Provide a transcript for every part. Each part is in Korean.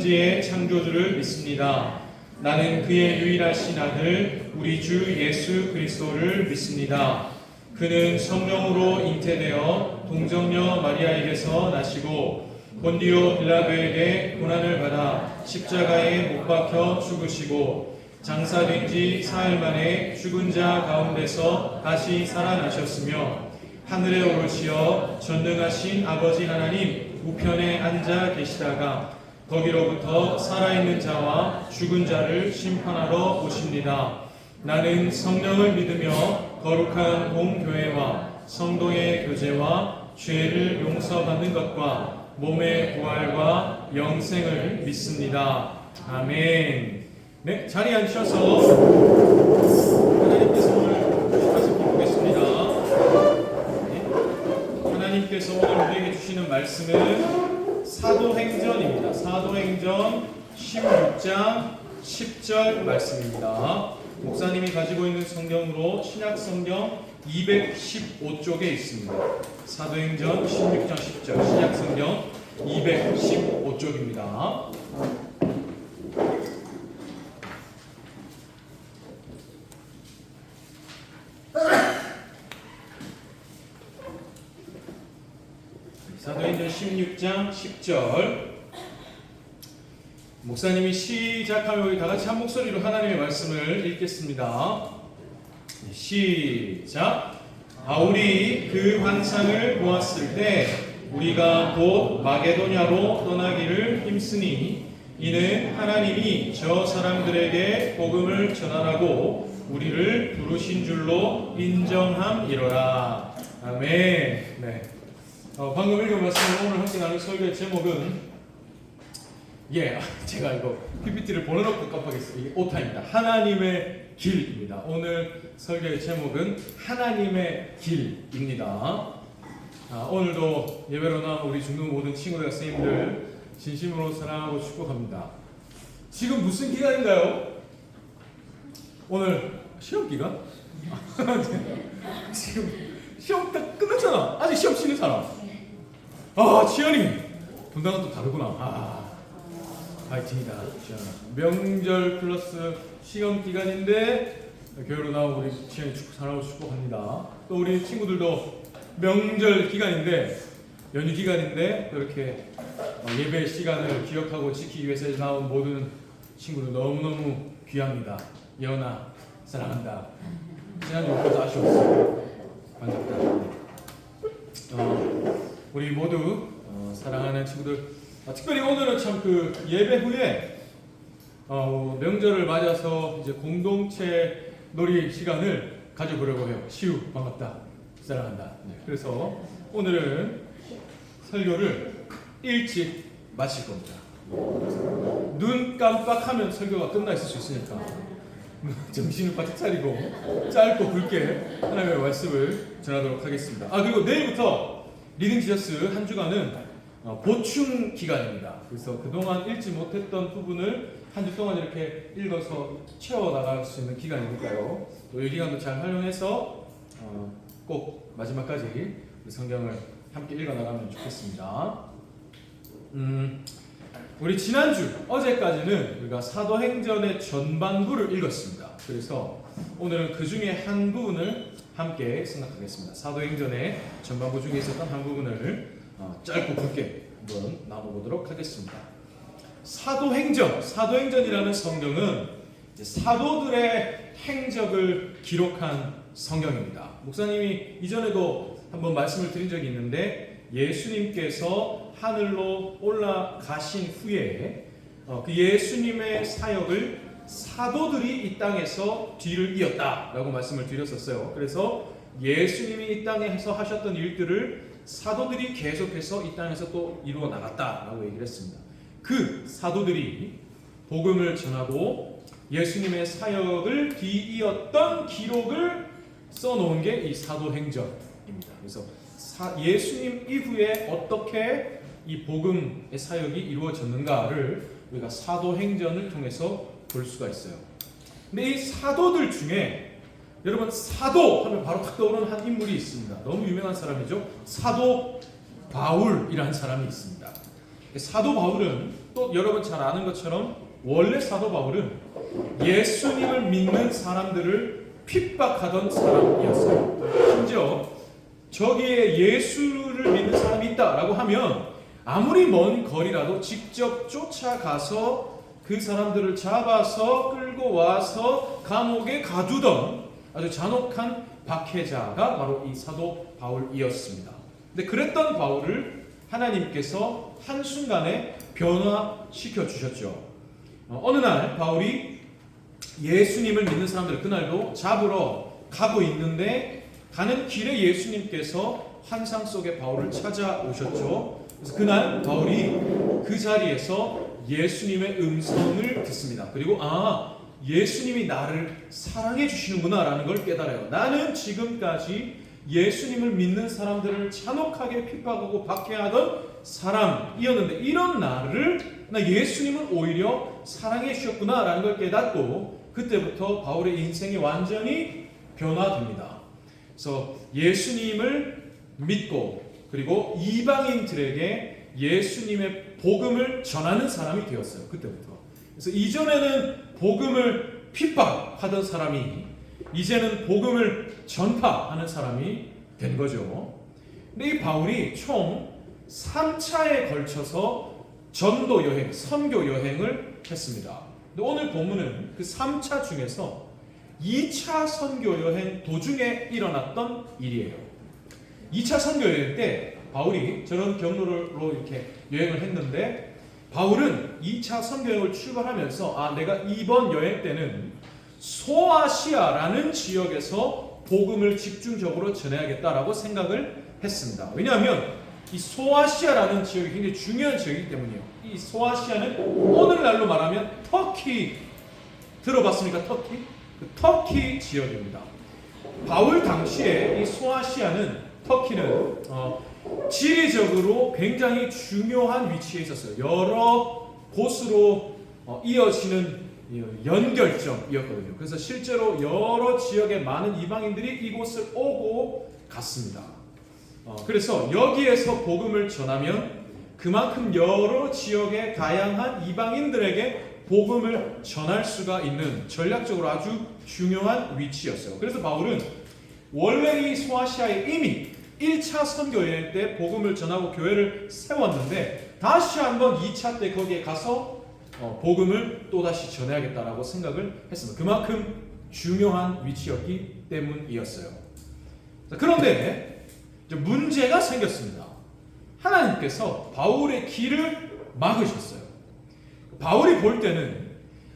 천지의 창조주를 믿습니다. 나는 그의 유일하신 아들 우리 주 예수 그리스도를 믿습니다. 그는 성령으로 잉태되어 동정녀 마리아에게서 나시고 본디오 빌라도에게 고난을 받아 십자가에 못 박혀 죽으시고 장사된 지 사흘 만에 죽은 자 가운데서 다시 살아나셨으며 하늘에 오르시어 전능하신 아버지 하나님 우편에 앉아 계시다가 거기로부터 살아있는 자와 죽은 자를 심판하러 오십니다. 나는 성령을 믿으며 거룩한 공교회와 성도의 교제와 죄를 용서받는 것과 몸의 부활과 영생을 믿습니다. 아멘. 네, 자리에 앉으셔서 하나님께서 오늘 말씀 보겠습니다. 하나님께서 오늘 우리에게 주시는 말씀은 사도행전입니다. 사도행전 16장 10절 말씀입니다. 목사님이 가지고 있는 성경으로 신약성경 215쪽에 있습니다. 사도행전 16장 10절 신약성경 215쪽입니다. 사도행전 16장 10절 목사님이 시작하면 우리 다같이 한 목소리로 하나님의 말씀을 읽겠습니다. 시작. 우리 그 환상을 보았을 때 우리가 곧 마게도냐로 떠나기를 힘쓰니 이는 하나님이 저 사람들에게 복음을 전하라고 우리를 부르신 줄로 인정함이로라. 아멘. 네. 방금 읽은 말씀을 오늘 함께 나눌 설교의 제목은 제가 이거 PPT를 보내놓고 깜빡했어요. 이게 오타입니다. 하나님의 길입니다. 오늘 설교의 제목은 하나님의 길입니다. 오늘도 예배로 나온 우리 중등 모든 친구들, 선생님들 진심으로 사랑하고 축복합니다. 지금 무슨 기간인가요? 오늘 시험 기간? 지금 시험 다 끝났잖아. 아직 시험 치는 사람. 지연이 분당은 또 다르구나. 파이팅이다. 명절 플러스 시험 기간인데 교회로 나온 우리 지연이 사랑하고 축복합니다. 또 우리 친구들도 명절 기간인데 연휴 기간인데 이렇게 예배 시간을 기억하고 지키기 위해서 나온 모든 친구들 너무너무 귀합니다. 예언아 사랑한다. 지난주 못 봐서 아쉬웠어요. 반갑다. 우리 모두 사랑하는 친구들, 특별히 오늘은 참 그 예배 후에 명절을 맞아서 이제 공동체 놀이 시간을 가져보려고 해요. 시우 반갑다. 사랑한다. 네. 그래서 오늘은 설교를 일찍 마칠 겁니다. 눈 깜빡하면 설교가 끝나 있을 수 있으니까 정신을 바짝 차리고 짧고 굵게 하나님의 말씀을 전하도록 하겠습니다. 그리고 내일부터 리딩 지저스 한 주간은 보충 기간입니다. 그래서 그동안 읽지 못했던 부분을 한 주 동안 이렇게 읽어서 채워나갈 수 있는 기간이니까요. 또 이 기간도 잘 활용해서 꼭 마지막까지 성경을 함께 읽어나가면 좋겠습니다. 우리 지난주 어제까지는 우리가 사도행전의 전반부를 읽었습니다. 그래서 오늘은 그 중에 한 부분을 함께 생각하겠습니다. 사도행전의 전반부 중에 있었던 한 부분을 짧고 굵게 한번 나눠보도록 하겠습니다. 사도행전이라는 성경은 사도들의 행적을 기록한 성경입니다. 목사님이 이전에도 한번 말씀을 드린 적이 있는데 예수님께서 하늘로 올라가신 후에 그 예수님의 사역을 사도들이 이 땅에서 뒤를 이었다라고 말씀을 드렸었어요. 그래서 예수님이 이 땅에서 하셨던 일들을 사도들이 계속해서 이 땅에서 또 이루어 나갔다라고 얘기를 했습니다. 그 사도들이 복음을 전하고 예수님의 사역을 뒤이었던 기록을 써놓은 게 이 사도행전입니다. 그래서 예수님 이후에 어떻게 이 복음의 사역이 이루어졌는가를 우리가 사도행전을 통해서 볼 수가 있어요. 근데 이 사도들 중에 여러분 사도 하면 바로 탁 떠오르는 한 인물이 있습니다. 너무 유명한 사람이죠. 사도 바울이라는 사람이 있습니다. 사도 바울은 또 여러분 잘 아는 것처럼 원래 사도 바울은 예수님을 믿는 사람들을 핍박하던 사람이었어요. 심지어 저기에 예수를 믿는 사람이 있다라고 하면 아무리 먼 거리라도 직접 쫓아가서 그 사람들을 잡아서 끌고 와서 감옥에 가두던 아주 잔혹한 박해자가 바로 이 사도 바울이었습니다. 근데 그랬던 바울을 하나님께서 한순간에 변화시켜 주셨죠. 어느 날 바울이 예수님을 믿는 사람들 그날도 잡으러 가고 있는데 가는 길에 예수님께서 환상 속에 바울을 찾아오셨죠. 그래서 그날 바울이 그 자리에서 예수님의 음성을 듣습니다. 그리고 예수님이 나를 사랑해 주시는구나 라는 걸 깨달아요. 나는 지금까지 예수님을 믿는 사람들을 잔혹하게 핍박하고 박해하던 사람이었는데 이런 나를 예수님은 오히려 사랑해 주셨구나 라는 걸 깨닫고 그때부터 바울의 인생이 완전히 변화됩니다. 그래서 예수님을 믿고 그리고 이방인들에게 예수님의 복음을 전하는 사람이 되었어요. 그때부터. 그래서 이전에는 복음을 핍박하던 사람이 이제는 복음을 전파하는 사람이 된 거죠. 근데 이 바울이 총 3차에 걸쳐서 전도 여행, 선교 여행을 했습니다. 근데 오늘 본문은 그 3차 중에서 2차 선교 여행 도중에 일어났던 일이에요. 2차 선교 여행 때 바울이 저런 경로로 이렇게 여행을 했는데 바울은 2차 선교 여행을 출발하면서 내가 이번 여행 때는 소아시아라는 지역에서 복음을 집중적으로 전해야겠다라고 생각을 했습니다. 왜냐하면 이 소아시아라는 지역이 굉장히 중요한 지역이기 때문이에요. 이 소아시아는 오늘날로 말하면 터키 들어봤습니까? 터키? 그 터키 지역입니다. 바울 당시에 이 소아시아는 터키는 지리적으로 굉장히 중요한 위치에 있었어요. 여러 곳으로 이어지는 연결점이었거든요. 그래서 실제로 여러 지역의 많은 이방인들이 이곳을 오고 갔습니다. 그래서 여기에서 복음을 전하면 그만큼 여러 지역의 다양한 이방인들에게 복음을 전할 수가 있는 전략적으로 아주 중요한 위치였어요. 그래서 바울은 원래 이 소아시아에 이미 1차 선교 여행 때 복음을 전하고 교회를 세웠는데 다시 한번 2차 때 거기에 가서 복음을 또다시 전해야겠다라고 생각을 했습니다. 그만큼 중요한 위치였기 때문이었어요. 그런데 이제 문제가 생겼습니다. 하나님께서 바울의 길을 막으셨어요. 바울이 볼 때는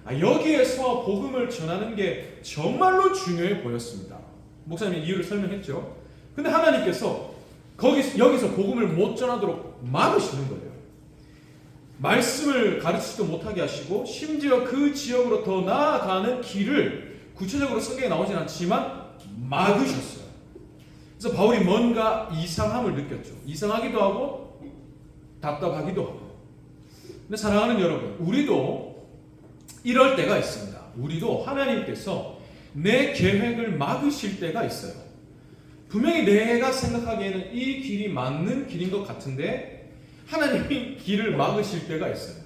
여기에서 복음을 전하는 게 정말로 중요해 보였습니다. 목사님이 이유를 설명했죠. 근데 하나님께서 여기서 복음을 못 전하도록 막으시는 거예요. 말씀을 가르치지도 못하게 하시고 심지어 그 지역으로 더 나아가는 길을 구체적으로 성경에 나오진 않지만 막으셨어요. 그래서 바울이 뭔가 이상함을 느꼈죠. 이상하기도 하고 답답하기도 하고. 근데 사랑하는 여러분, 우리도 이럴 때가 있습니다. 우리도 하나님께서 내 계획을 막으실 때가 있어요. 분명히 내가 생각하기에는 이 길이 맞는 길인 것 같은데 하나님이 길을 막으실 때가 있어요.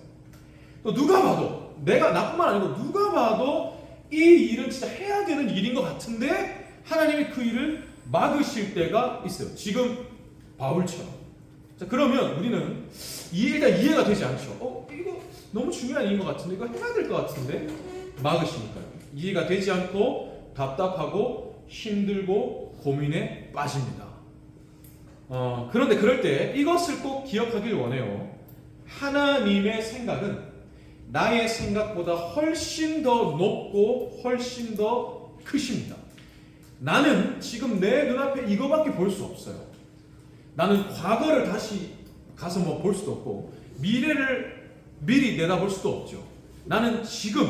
또 누가 봐도 나뿐만 아니고 누가 봐도 이 일은 진짜 해야 되는 일인 것 같은데 하나님이 그 일을 막으실 때가 있어요. 지금 바울처럼. 자, 그러면 우리는 일단 이해가 되지 않죠. 이거 너무 중요한 일인 것 같은데 이거 해야 될 것 같은데 막으시니까요. 이해가 되지 않고 답답하고 힘들고 고민에 빠집니다. 그런데 그럴 때 이것을 꼭 기억하길 원해요. 하나님의 생각은 나의 생각보다 훨씬 더 높고 훨씬 더 크십니다. 나는 지금 내 눈앞에 이거밖에 볼 수 없어요. 나는 과거를 다시 가서 볼 수도 없고 미래를 미리 내다볼 수도 없죠. 나는 지금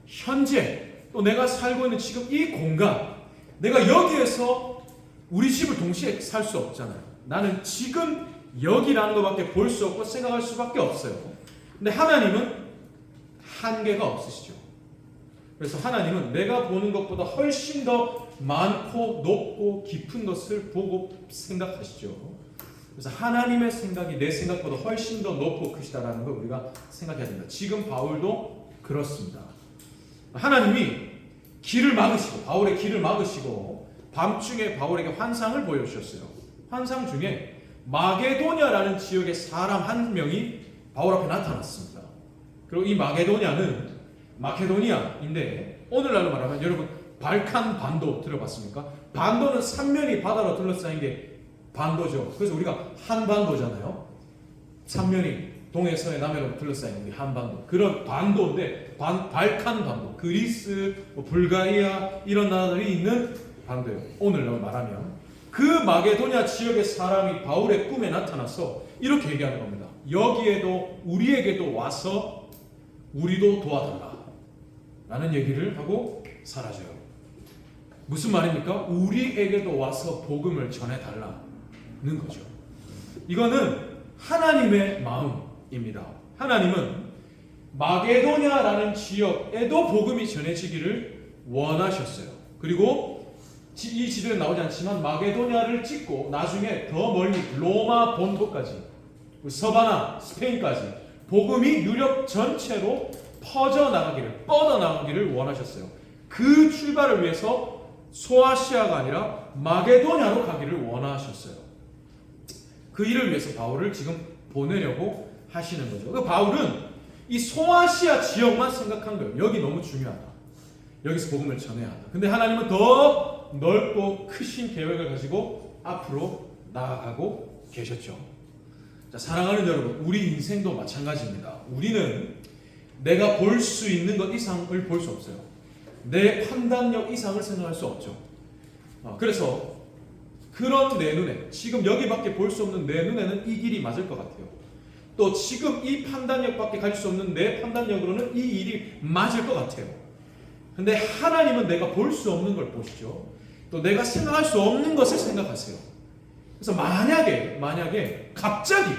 현재 또 내가 살고 있는 지금 이 공간, 내가 여기에서 우리 집을 동시에 살 수 없잖아요. 나는 지금 여기라는 것밖에 볼 수 없고 생각할 수밖에 없어요. 근데 하나님은 한계가 없으시죠. 그래서 하나님은 내가 보는 것보다 훨씬 더 많고 높고 깊은 것을 보고 생각하시죠. 그래서 하나님의 생각이 내 생각보다 훨씬 더 높고 크시다라는 걸 우리가 생각해야 됩니다. 지금 바울도 그렇습니다. 하나님이 길을 막으시고, 바울의 길을 막으시고, 밤중에 바울에게 환상을 보여주셨어요. 환상 중에 마게도냐라는 지역의 사람 한 명이 바울 앞에 나타났습니다. 그리고 이 마게도냐는 마케도니아인데, 오늘날로 말하면 여러분 발칸 반도 들어봤습니까? 반도는 삼면이 바다로 둘러싸인 게 반도죠. 그래서 우리가 한반도잖아요. 삼면이 동해, 서해, 남해로 둘러싸인 게 한반도. 그런 반도인데 발칸 반도, 그리스, 불가리아 이런 나라들이 있는 반도예요. 오늘날로 말하면 그 마게도냐 지역의 사람이 바울의 꿈에 나타나서 이렇게 얘기하는 겁니다. 여기에도 우리에게도 와서 우리도 도와달라 라는 얘기를 하고 사라져요. 무슨 말입니까? 우리에게도 와서 복음을 전해달라는 거죠. 이거는 하나님의 마음입니다. 하나님은 마게도냐라는 지역에도 복음이 전해지기를 원하셨어요. 그리고 이 지도에 나오지 않지만 마게도냐를 찍고 나중에 더 멀리 로마 본토까지, 서바나, 스페인까지 복음이 유럽 전체로 퍼져나가기를, 뻗어나가기를 원하셨어요. 그 출발을 위해서 소아시아가 아니라 마게도냐로 가기를 원하셨어요. 그 일을 위해서 바울을 지금 보내려고 하시는 거죠. 그 바울은 이 소아시아 지역만 생각한 거예요. 여기 너무 중요하다. 여기서 복음을 전해야 한다. 근데 하나님은 더 넓고 크신 계획을 가지고 앞으로 나아가고 계셨죠. 자, 사랑하는 여러분, 우리 인생도 마찬가지입니다. 우리는 내가 볼 수 있는 것 이상을 볼 수 없어요. 내 판단력 이상을 생각할 수 없죠. 그래서 그런 내 눈에, 지금 여기밖에 볼 수 없는 내 눈에는 이 길이 맞을 것 같아요. 또 지금 이 판단력밖에 가질 수 없는 내 판단력으로는 이 일이 맞을 것 같아요. 근데 하나님은 내가 볼 수 없는 걸 보시죠. 또 내가 생각할 수 없는 것을 생각하세요. 그래서 만약에 갑자기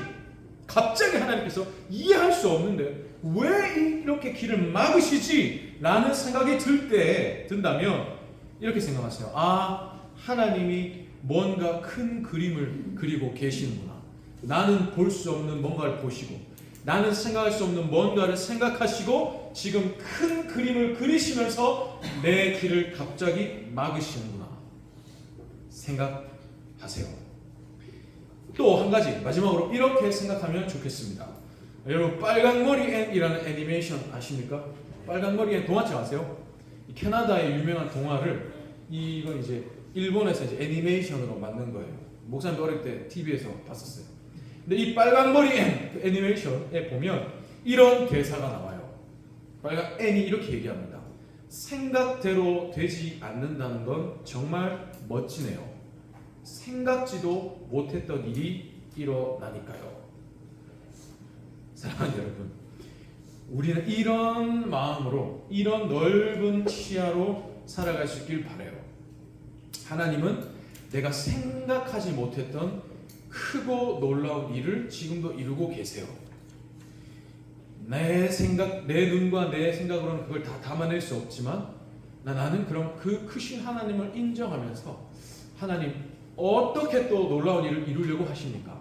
하나님께서 이해할 수 없는데 왜 이렇게 길을 막으시지? 라는 생각이 든다면 이렇게 생각하세요. 아, 하나님이 뭔가 큰 그림을 그리고 계시는구나. 나는 볼 수 없는 뭔가를 보시고, 나는 생각할 수 없는 뭔가를 생각하시고 지금 큰 그림을 그리시면서 내 길을 갑자기 막으시는구나 생각하세요. 또 한 가지 마지막으로 이렇게 생각하면 좋겠습니다. 여러분, 빨강머리 앤이라는 애니메이션 아십니까? 빨강머리 앤 동화책 아세요? 캐나다의 유명한 동화를 이건 이제 일본에서 이제 애니메이션으로 만든 거예요. 목사님도 어릴 때 TV에서 봤었어요. 근데 이 빨강머리 앤 그 애니메이션에 보면 이런 대사가 나와요. 빨강 앤이 이렇게 얘기합니다. 생각대로 되지 않는다는 건 정말 멋지네요. 생각지도 못했던 일이 일어나니까요. 사랑하는 여러분, 우리는 이런 마음으로, 이런 넓은 시야로 살아갈 수 있길 바라요. 하나님은 내가 생각하지 못했던 크고 놀라운 일을 지금도 이루고 계세요. 내 눈과 내 생각으로는 그걸 다 담아낼 수 없지만 나는 그럼 그 크신 하나님을 인정하면서, 하나님 어떻게 또 놀라운 일을 이루려고 하십니까?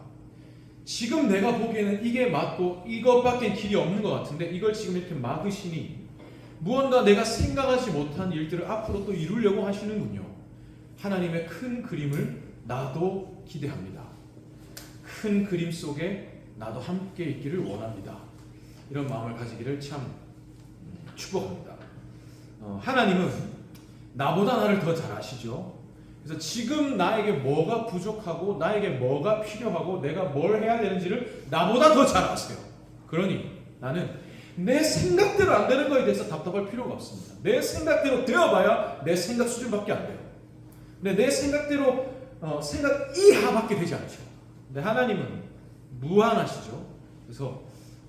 지금 내가 보기에는 이게 맞고 이것밖에 길이 없는 것 같은데 이걸 지금 이렇게 막으시니 무언가 내가 생각하지 못한 일들을 앞으로 또 이루려고 하시는군요. 하나님의 큰 그림을 나도 기대합니다. 큰 그림 속에 나도 함께 있기를 원합니다. 이런 마음을 가지기를 참 축복합니다. 하나님은 나보다 나를 더 잘 아시죠? 그래서 지금 나에게 뭐가 부족하고 나에게 뭐가 필요하고 내가 뭘 해야 되는지를 나보다 더 잘 아세요. 그러니 나는 내 생각대로 안 되는 거에 대해서 답답할 필요가 없습니다. 내 생각대로 되어봐야 내 생각 수준밖에 안 돼요. 근데 내 생각대로 생각 이하밖에 되지 않죠. 근데 하나님은 무한하시죠. 그래서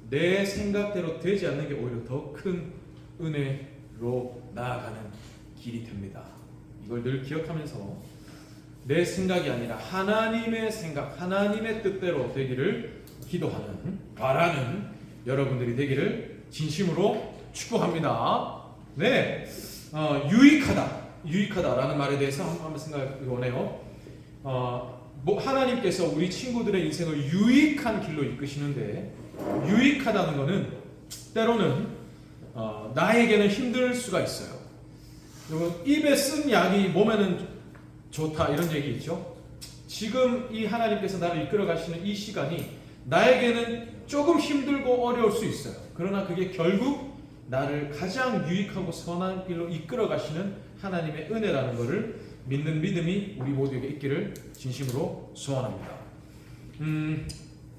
내 생각대로 되지 않는 게 오히려 더 큰 은혜로 나아가는 길이 됩니다. 이걸 늘 기억하면서 내 생각이 아니라 하나님의 생각, 하나님의 뜻대로 되기를 기도하는, 바라는 여러분들이 되기를 진심으로 축복합니다. 네, 유익하다라는 말에 대해서 한번 생각해 보네요. 하나님께서 우리 친구들의 인생을 유익한 길로 이끄시는데, 유익하다는 것은 때로는 나에게는 힘들 수가 있어요. 그리고 입에 쓴 약이 몸에는 좋다, 이런 얘기 있죠. 지금 이 하나님께서 나를 이끌어 가시는 이 시간이 나에게는 조금 힘들고 어려울 수 있어요. 그러나 그게 결국 나를 가장 유익하고 선한 길로 이끌어 가시는 하나님의 은혜라는 것을 믿는 믿음이 우리 모두에게 있기를 진심으로 소원합니다.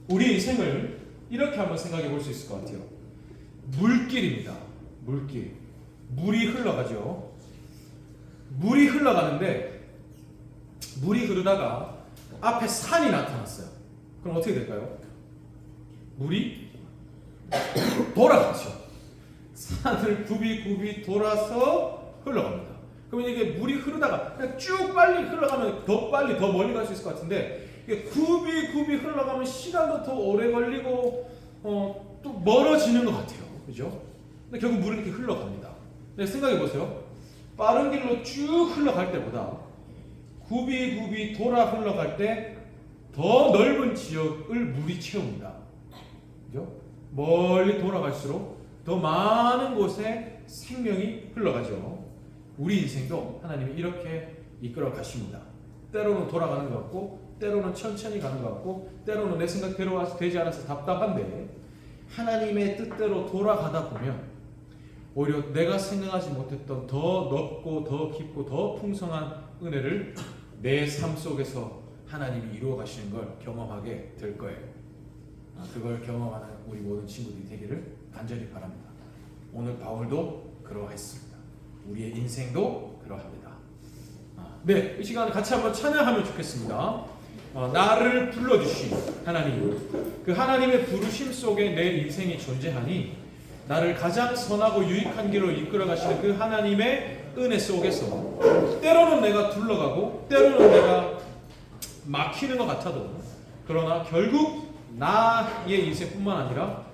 우리 인생을 이렇게 한번 생각해 볼 수 있을 것 같아요. 물길입니다. 물길. 물이 흘러가죠. 물이 흘러가는데, 물이 흐르다가 앞에 산이 나타났어요. 그럼 어떻게 될까요? 물이 돌아가죠. 산을 굽이 돌아서 흘러갑니다. 그러면 이게 물이 흐르다가 그냥 쭉 빨리 흘러가면 더 빨리 더 멀리 갈 수 있을 것 같은데, 이게 굽이 흘러가면 시간도 더 오래 걸리고 또 멀어지는 것 같아요. 그죠? 근데 결국 물이 이렇게 흘러갑니다. 근데 생각해 보세요. 빠른 길로 쭉 흘러갈 때보다 굽이 돌아 흘러갈 때 더 넓은 지역을 물이 채웁니다. 그죠? 멀리 돌아갈수록 더 많은 곳에 생명이 흘러가죠. 우리 인생도 하나님이 이렇게 이끌어 가십니다. 때로는 돌아가는 것 같고, 때로는 천천히 가는 것 같고, 때로는 내 생각대로 되지 않아서 답답한데, 하나님의 뜻대로 돌아가다 보면 오히려 내가 생각하지 못했던 더 넓고 더 깊고 더 풍성한 은혜를 내 삶 속에서 하나님이 이루어 가시는 걸 경험하게 될 거예요. 그걸 경험하는 우리 모든 친구들이 되기를 간절히 바랍니다. 오늘 바울도 그러했습니다. 우리의 인생도 그러합니다. 네, 이 시간에 같이 한번 찬양하면 좋겠습니다. 나를 불러주신 하나님, 그 하나님의 부르심 속에 내 인생이 존재하니 나를 가장 선하고 유익한 길로 이끌어 가시는 그 하나님의 은혜 속에서 때로는 내가 둘러가고 때로는 내가 막히는 것 같아도, 그러나 결국 나의 인생뿐만 아니라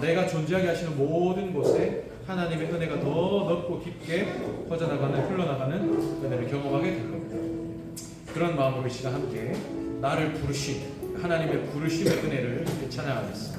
내가 존재하게 하시는 모든 곳에 하나님의 은혜가 더 넓고 깊게 퍼져나가는, 흘러나가는 은혜를 경험하게 될 겁니다. 그런 마음으로 이 시간 함께 나를 부르신 하나님의 부르심의 은혜를 찬양하겠습니다.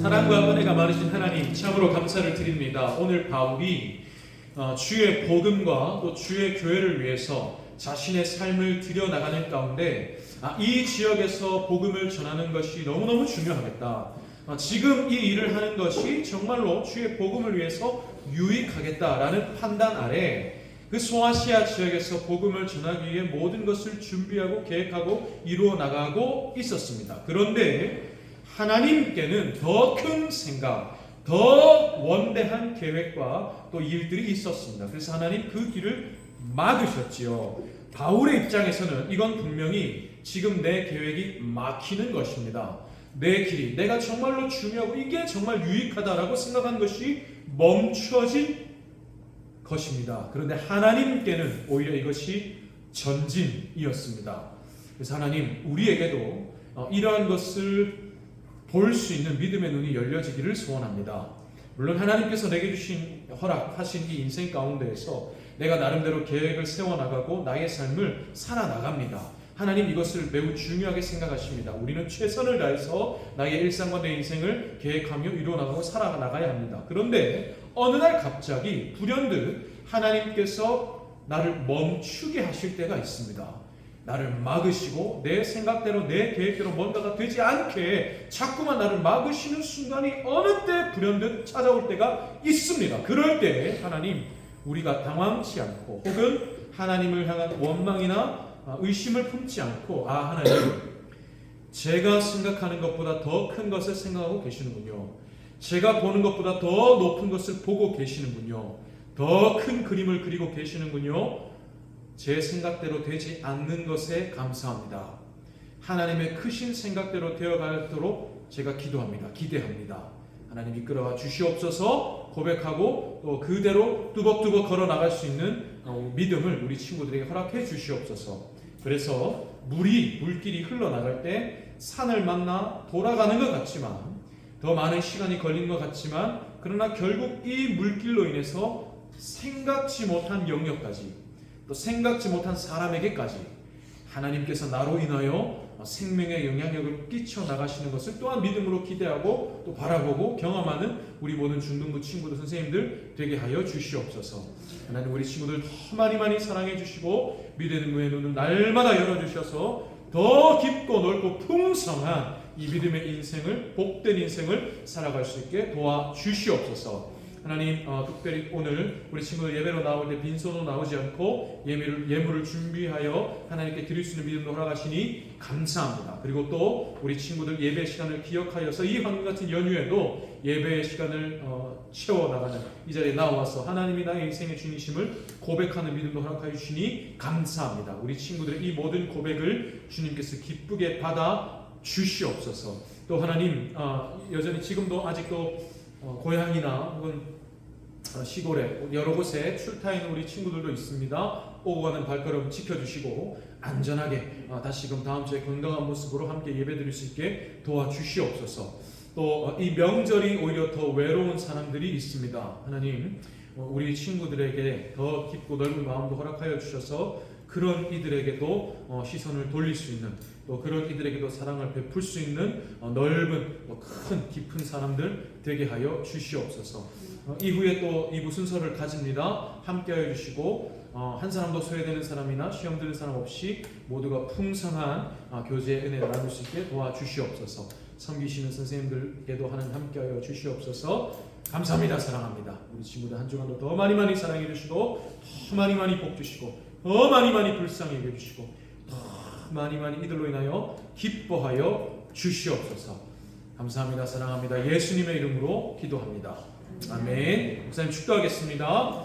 사랑과 은혜가 많으신 하나님 참으로 감사를 드립니다. 오늘 바울이 주의 복음과 또 주의 교회를 위해서 자신의 삶을 드려나가는 가운데 이 지역에서 복음을 전하는 것이 너무너무 중요하겠다. 지금 이 일을 하는 것이 정말로 주의 복음을 위해서 유익하겠다라는 판단 아래 그 소아시아 지역에서 복음을 전하기 위해 모든 것을 준비하고 계획하고 이루어 나가고 있었습니다. 그런데 하나님께는 더 큰 생각, 더 원대한 계획과 또 일들이 있었습니다. 그래서 하나님 그 길을 막으셨지요. 바울의 입장에서는 이건 분명히 지금 내 계획이 막히는 것입니다. 내 길이, 내가 정말로 중요하고 이게 정말 유익하다라고 생각한 것이 멈춰진 것입니다. 그런데 하나님께는 오히려 이것이 전진이었습니다. 그래서 하나님, 우리에게도 이러한 것을 볼 수 있는 믿음의 눈이 열려지기를 소원합니다. 물론 하나님께서 내게 주신 허락하신 이 인생 가운데에서 내가 나름대로 계획을 세워나가고 나의 삶을 살아나갑니다. 하나님 이것을 매우 중요하게 생각하십니다. 우리는 최선을 다해서 나의 일상과 내 인생을 계획하며 이루어나가고 살아나가야 합니다. 그런데 어느 날 갑자기 불현듯 하나님께서 나를 멈추게 하실 때가 있습니다. 나를 막으시고 내 생각대로 내 계획대로 뭔가가 되지 않게 자꾸만 나를 막으시는 순간이 어느 때 불현듯 찾아올 때가 있습니다. 그럴 때 하나님, 우리가 당황치 않고 혹은 하나님을 향한 원망이나 의심을 품지 않고 하나님, 제가 생각하는 것보다 더 큰 것을 생각하고 계시는군요. 제가 보는 것보다 더 높은 것을 보고 계시는군요. 더 큰 그림을 그리고 계시는군요. 제 생각대로 되지 않는 것에 감사합니다. 하나님의 크신 생각대로 되어가도록 제가 기도합니다. 기대합니다. 하나님 이끌어가 주시옵소서. 고백하고 또 그대로 뚜벅뚜벅 걸어 나갈 수 있는 믿음을 우리 친구들에게 허락해 주시옵소서. 그래서 물길이 흘러나갈 때 산을 만나 돌아가는 것 같지만, 더 많은 시간이 걸린 것 같지만, 그러나 결국 이 물길로 인해서 생각지 못한 영역까지, 또 생각지 못한 사람에게까지 하나님께서 나로 인하여 생명의 영향력을 끼쳐 나가시는 것을 또한 믿음으로 기대하고 또 바라보고 경험하는 우리 모든 중등부 친구들, 선생님들 되게 하여 주시옵소서. 하나님, 우리 친구들 더 많이 사랑해 주시고 믿음의 눈을 날마다 열어주셔서 더 깊고 넓고 풍성한 이 믿음의 인생을, 복된 인생을 살아갈 수 있게 도와주시옵소서. 하나님, 특별히 오늘 우리 친구들 예배로 나올 때 빈손으로 나오지 않고 예물을 준비하여 하나님께 드릴 수 있는 믿음도 허락하시니 감사합니다. 그리고 또 우리 친구들 예배 시간을 기억하여서 이 황금 같은 연휴에도 예배의 시간을 채워나가는 이 자리에 나와서 하나님이 나의 인생의 주님이심을 고백하는 믿음도 허락하여 주시니 감사합니다. 우리 친구들의 이 모든 고백을 주님께서 기쁘게 받아 주시옵소서. 또 하나님, 여전히 지금도 아직도 고향이나 혹은 시골에 여러 곳에 출타 있는 우리 친구들도 있습니다. 오고 가는 발걸음 지켜주시고 안전하게 다시금 다음 주에 건강한 모습으로 함께 예배드릴 수 있게 도와주시옵소서. 또 이 명절이 오히려 더 외로운 사람들이 있습니다. 하나님, 우리 친구들에게 더 깊고 넓은 마음도 허락하여 주셔서 그런 이들에게도 시선을 돌릴 수 있는, 또 그런 이들에게도 사랑을 베풀 수 있는 넓은 큰 깊은 사람들 되게 하여 주시옵소서. 이후에 또 2부 순서를 가집니다. 함께하여 주시고 한 사람도 소외되는 사람이나 시험 드는 사람 없이 모두가 풍성한 교제의 은혜를 나눌 수 있게 도와주시옵소서. 섬기시는 선생님들께도 하나님 함께하여 주시옵소서. 감사합니다. 사랑합니다. 우리 친구들 한 주간도 더 많이 사랑해 주시고 더 많이 복 주시고 더 많이 불쌍히 여겨주시고 더 많이 이들로 인하여 기뻐하여 주시옵소서. 감사합니다. 사랑합니다. 예수님의 이름으로 기도합니다. 아멘. 목사님 축도하겠습니다.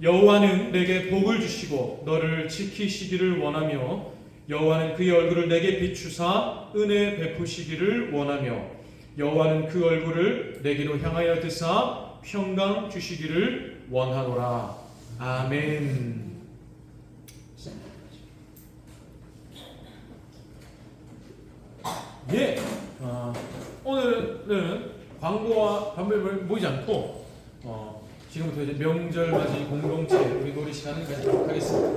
여호와는 내게 복을 주시고 너를 지키시기를 원하며 여호와는 그의 얼굴을 내게 비추사 은혜 베푸시기를 원하며 여호와는 그 얼굴을 내게로 향하여 드사 평강 주시기를 원하노라. 아멘. 예, 오늘은 광고와 반별을 모이지 않고 지금부터 이제 명절 맞이 공동체 우리 놀이 시간을 가지도록 하겠습니다.